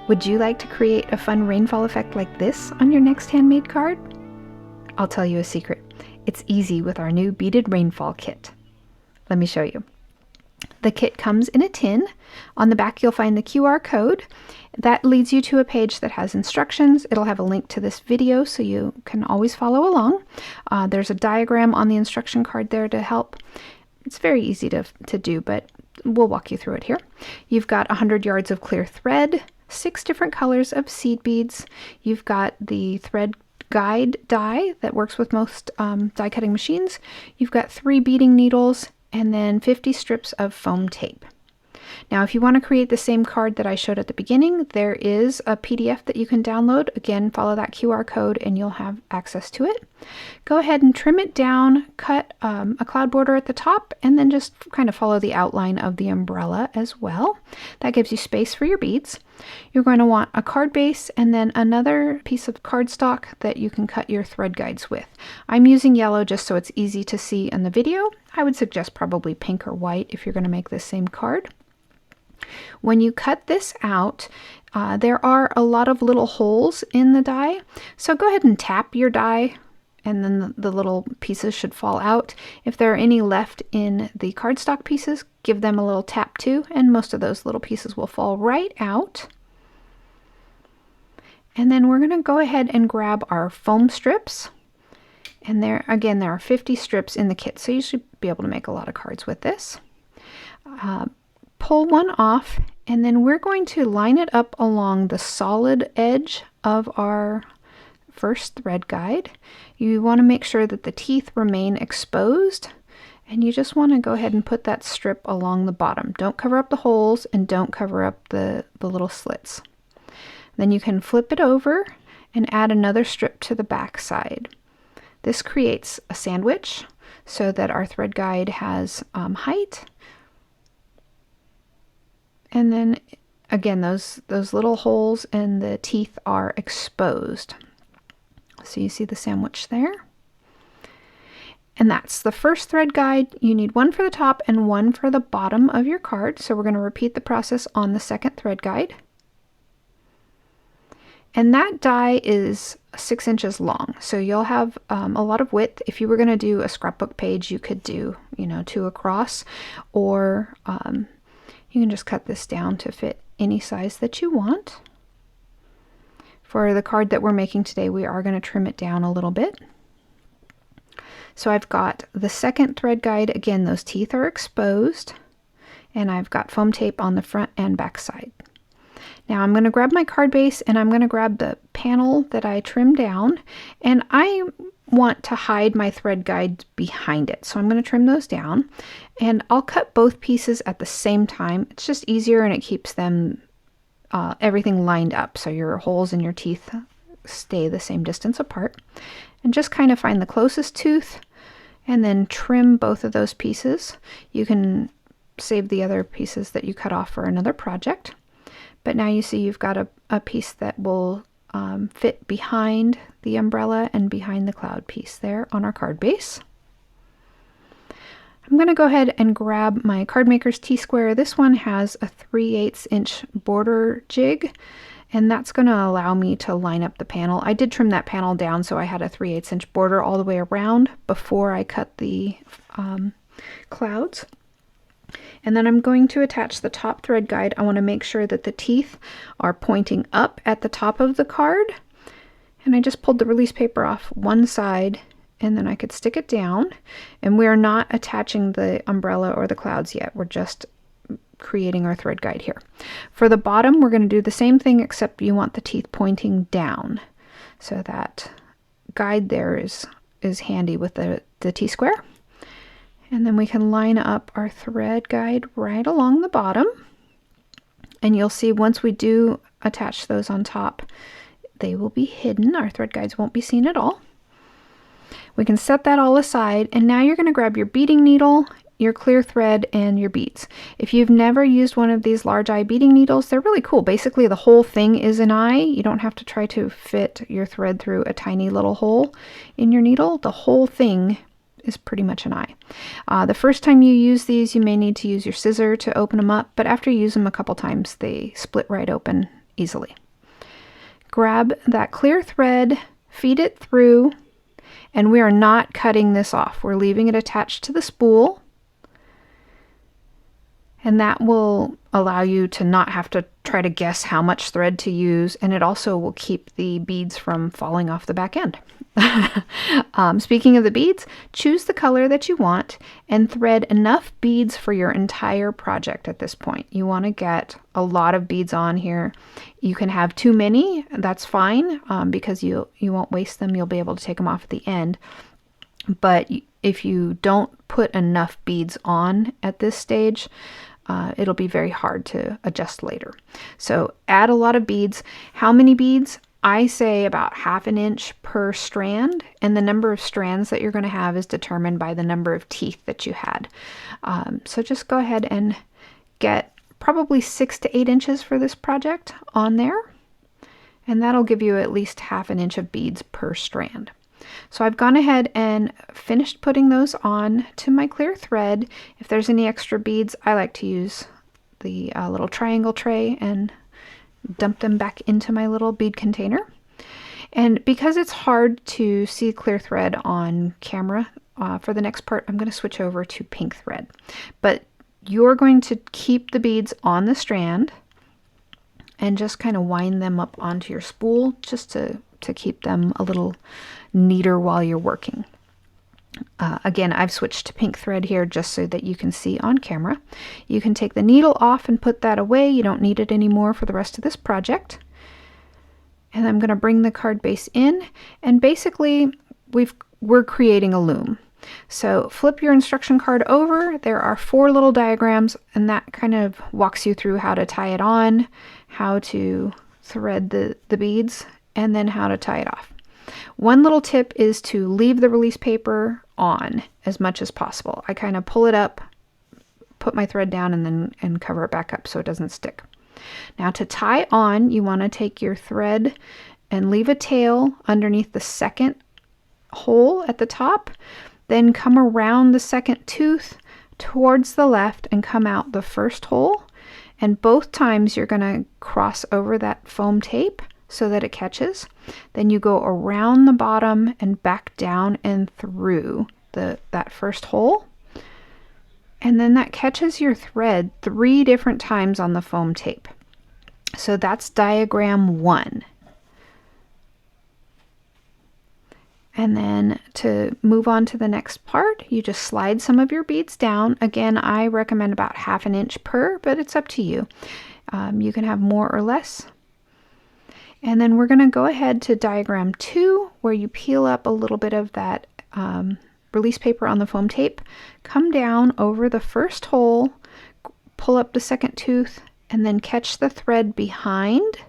Would you like to create a fun rainfall effect like this on your next handmade card? I'll tell you a secret. It's easy with our new Beaded Rainfall Kit. Let me show you. The kit comes in a tin. On the back you'll find the QR code. That leads you to a page that has instructions. It'll have a link to this video so you can always follow along. There's a diagram on the instruction card there to help. It's very easy to do, but we'll walk you through it here. You've got 100 yards of clear thread, 6 different colors of seed beads. You've got the thread guide die that works with most die cutting machines. You've got 3 beading needles and then 50 strips of foam tape. Now, if you want to create the same card that I showed at the beginning, there is a PDF that you can download. Again, follow that QR code and you'll have access to it. Go ahead and trim it down, cut a cloud border at the top, and then just kind of follow the outline of the umbrella as well. That gives you space for your beads. You're going to want a card base and then another piece of cardstock that you can cut your thread guides with. I'm using yellow just so it's easy to see in the video. I would suggest probably pink or white if you're going to make this same card. When you cut this out, there are a lot of little holes in the die, so go ahead and tap your die and then the little pieces should fall out. If there are any left in the cardstock pieces, give them a little tap too, and most of those little pieces will fall right out. And then we're going to go ahead and grab our foam strips. And there are 50 strips in the kit, so you should be able to make a lot of cards with this. Pull one off, and then we're going to line it up along the solid edge of our first thread guide. You want to make sure that the teeth remain exposed, and you just want to go ahead and put that strip along the bottom. Don't cover up the holes and don't cover up the little slits. Then you can flip it over and add another strip to the back side. This creates a sandwich so that our thread guide has height. And then again, those little holes and the teeth are exposed. So you see the sandwich there. And that's the first thread guide. You need one for the top and one for the bottom of your card. So we're going to repeat the process on the second thread guide. And that die is 6 inches long, so you'll have a lot of width. If you were going to do a scrapbook page, you could do, 2 across, or you can just cut this down to fit any size that you want. For the card that we're making today, we are going to trim it down a little bit. So I've got the second thread guide. Again, those teeth are exposed, and I've got foam tape on the front and back side. Now I'm going to grab my card base and I'm going to grab the panel that I trimmed down, and I want to hide my thread guide behind it. So I'm going to trim those down, and I'll cut both pieces at the same time. It's just easier and it keeps them everything lined up so your holes in your teeth stay the same distance apart. And just kind of find the closest tooth and then trim both of those pieces. You can save the other pieces that you cut off for another project. But now you see you've got a piece that will fit behind the umbrella and behind the cloud piece there on our card base. I'm going to go ahead and grab my Card Maker's T-Square. This one has a 3/8 inch border jig, and that's going to allow me to line up the panel. I did trim that panel down so I had a 3/8 inch border all the way around before I cut the clouds. And then I'm going to attach the top thread guide. I want to make sure that the teeth are pointing up at the top of the card. And I just pulled the release paper off one side, and then I could stick it down. And we are not attaching the umbrella or the clouds yet. We're just creating our thread guide here. For the bottom, we're going to do the same thing, except you want the teeth pointing down. So that guide there is handy with the T-square. And then we can line up our thread guide right along the bottom. And you'll see once we do attach those on top, they will be hidden. Our thread guides won't be seen at all. We can set that all aside, and now you're going to grab your beading needle, your clear thread, and your beads. If you've never used one of these large eye beading needles, they're really cool. Basically, the whole thing is an eye. You don't have to try to fit your thread through a tiny little hole in your needle. The whole thing is pretty much an eye. The first time you use these, you may need to use your scissor to open them up, but after you use them a couple times, they split right open easily. Grab that clear thread, feed it through, and we are not cutting this off. We're leaving it attached to the spool, and that will allow you to not have to try to guess how much thread to use, and it also will keep the beads from falling off the back end. Speaking of the beads, choose the color that you want and thread enough beads for your entire project at this point. You want to get a lot of beads on here. You can have too many, that's fine, because you won't waste them. You'll be able to take them off at the end. But if you don't put enough beads on at this stage, it'll be very hard to adjust later. So add a lot of beads. How many beads? I say about 1/2 inch per strand, and the number of strands that you're going to have is determined by the number of teeth that you had. So just go ahead and get probably 6 to 8 inches for this project on there, and that'll give you at least 1/2 inch of beads per strand. So I've gone ahead and finished putting those on to my clear thread. If there's any extra beads, I like to use the little triangle tray and dump them back into my little bead container. And because it's hard to see clear thread on camera, for the next part I'm going to switch over to pink thread. But you're going to keep the beads on the strand and just kind of wind them up onto your spool just to keep them a little neater while you're working. Again, I've switched to pink thread here just so that you can see on camera. You can take the needle off and put that away. You don't need it anymore for the rest of this project. And I'm going to bring the card base in, and basically we're creating a loom. So flip your instruction card over. There are 4 little diagrams, and that kind of walks you through how to tie it on, how to thread the beads, and then how to tie it off. One little tip is to leave the release paper on as much as possible. I kind of pull it up, put my thread down, and cover it back up so it doesn't stick. Now to tie on, you want to take your thread and leave a tail underneath the second hole at the top, then come around the second tooth towards the left and come out the first hole. And both times you're going to cross over that foam tape so that it catches. Then you go around the bottom and back down and through that first hole. And then that catches your thread 3 different times on the foam tape. So that's diagram 1. And then to move on to the next part, you just slide some of your beads down. Again, I recommend about 1/2 inch per, but it's up to you. You can have more or less. And then we're going to go ahead to diagram 2, where you peel up a little bit of that release paper on the foam tape, come down over the first hole, pull up the second tooth, and then catch the thread behind,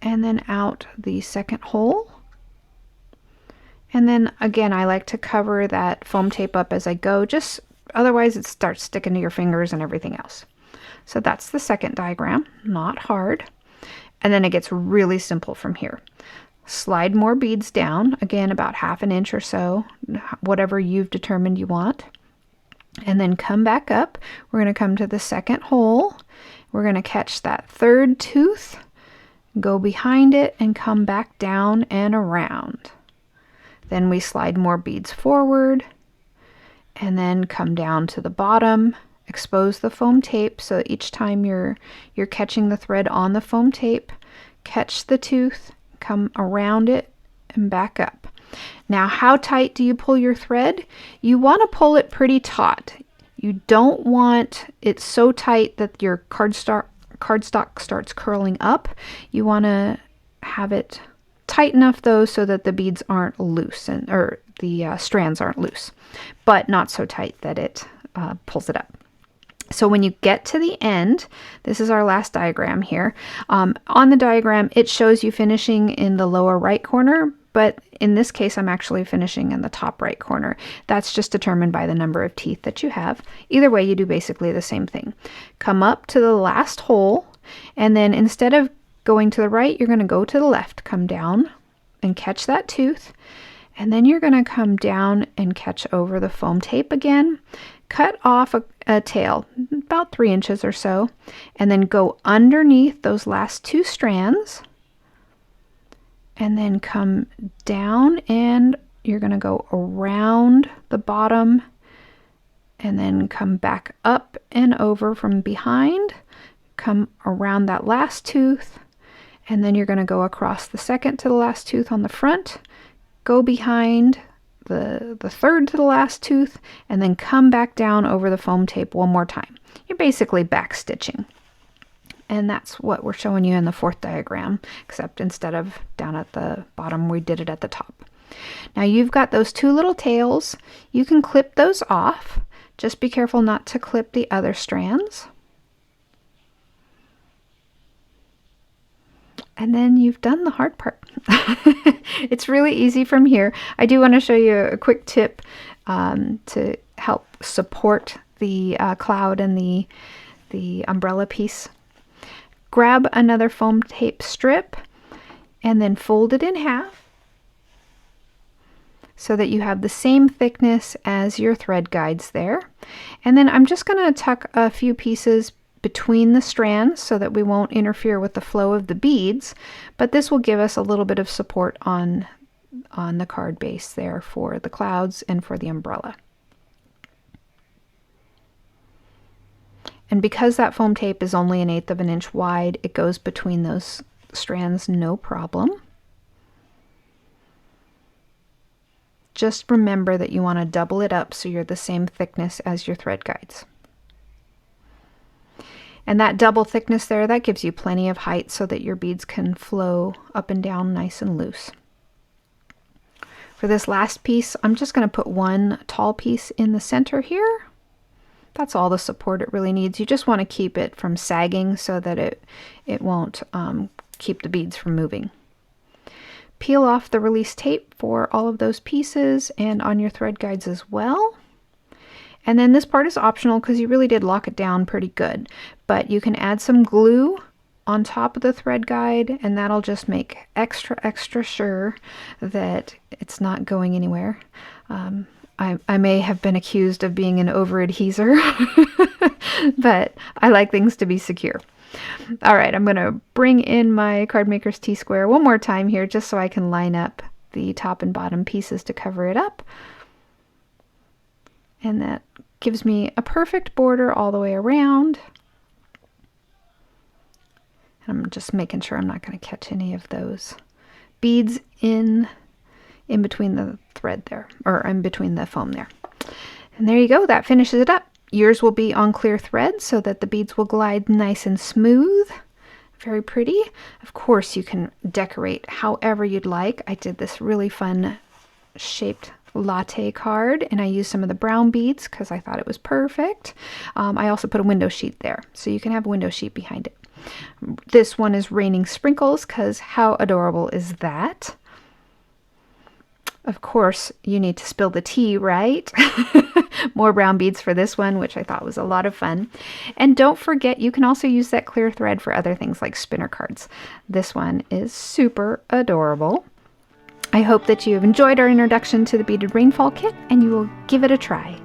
and then out the second hole. And then again, I like to cover that foam tape up as I go, just otherwise it starts sticking to your fingers and everything else. So that's the second diagram, not hard. And then it gets really simple from here. Slide more beads down, again about 1/2 inch or so, whatever you've determined you want. And then come back up. We're going to come to the second hole. We're going to catch that third tooth, go behind it, and come back down and around. Then we slide more beads forward, and then come down to the bottom, expose the foam tape, so each time you're catching the thread on the foam tape, catch the tooth, come around it, and back up. Now, how tight do you pull your thread? You want to pull it pretty taut. You don't want it so tight that your cardstock starts curling up. You want to have it tight enough though so that the beads aren't loose, or the strands aren't loose, but not so tight that it pulls it up. So when you get to the end, this is our last diagram here. On the diagram, it shows you finishing in the lower right corner, but in this case, I'm actually finishing in the top right corner. That's just determined by the number of teeth that you have. Either way, you do basically the same thing. Come up to the last hole, and then instead of going to the right, you're going to go to the left. Come down and catch that tooth, and then you're going to come down and catch over the foam tape again. Cut off a tail, about 3 inches or so, and then go underneath those last 2 strands, and then come down, and you're going to go around the bottom and then come back up and over from behind, come around that last tooth, and then you're going to go across the second to the last tooth on the front, go behind the third to the last tooth, and then come back down over the foam tape one more time. You're basically back stitching. And that's what we're showing you in the 4th diagram, except instead of down at the bottom, we did it at the top. Now you've got those 2 little tails. You can clip those off. Just be careful not to clip the other strands. And then you've done the hard part. It's really easy from here. I do want to show you a quick tip to help support the cloud and the umbrella piece. Grab another foam tape strip and then fold it in half so that you have the same thickness as your thread guides there. And then I'm just going to tuck a few pieces between the strands so that we won't interfere with the flow of the beads, but this will give us a little bit of support on the card base there for the clouds and for the umbrella. And because that foam tape is only 1/8 of an inch wide, it goes between those strands no problem. Just remember that you want to double it up so you're the same thickness as your thread guides. And that double thickness there, that gives you plenty of height so that your beads can flow up and down nice and loose. For this last piece, I'm just going to put one tall piece in the center here. That's all the support it really needs. You just want to keep it from sagging so that it won't keep the beads from moving. Peel off the release tape for all of those pieces and on your thread guides as well. And then this part is optional because you really did lock it down pretty good, but you can add some glue on top of the thread guide, and that'll just make extra sure that it's not going anywhere. I may have been accused of being an over-adheser, but I like things to be secure. All right, I'm going to bring in my Card Maker's T-square one more time here just so I can line up the top and bottom pieces to cover it up. And that gives me a perfect border all the way around. I'm just making sure I'm not going to catch any of those beads in between the thread there, or in between the foam there. And there you go, that finishes it up. Yours will be on clear thread so that the beads will glide nice and smooth. Very pretty. Of course, you can decorate however you'd like. I did this really fun shaped latte card, and I used some of the brown beads because I thought it was perfect. I also put a window sheet there, so you can have a window sheet behind it. This one is raining sprinkles because how adorable is that? Of course, you need to spill the tea, right? More brown beads for this one, which I thought was a lot of fun. And don't forget, you can also use that clear thread for other things like spinner cards. This one is super adorable. I hope that you have enjoyed our introduction to the Beaded Rainfall Kit and you will give it a try.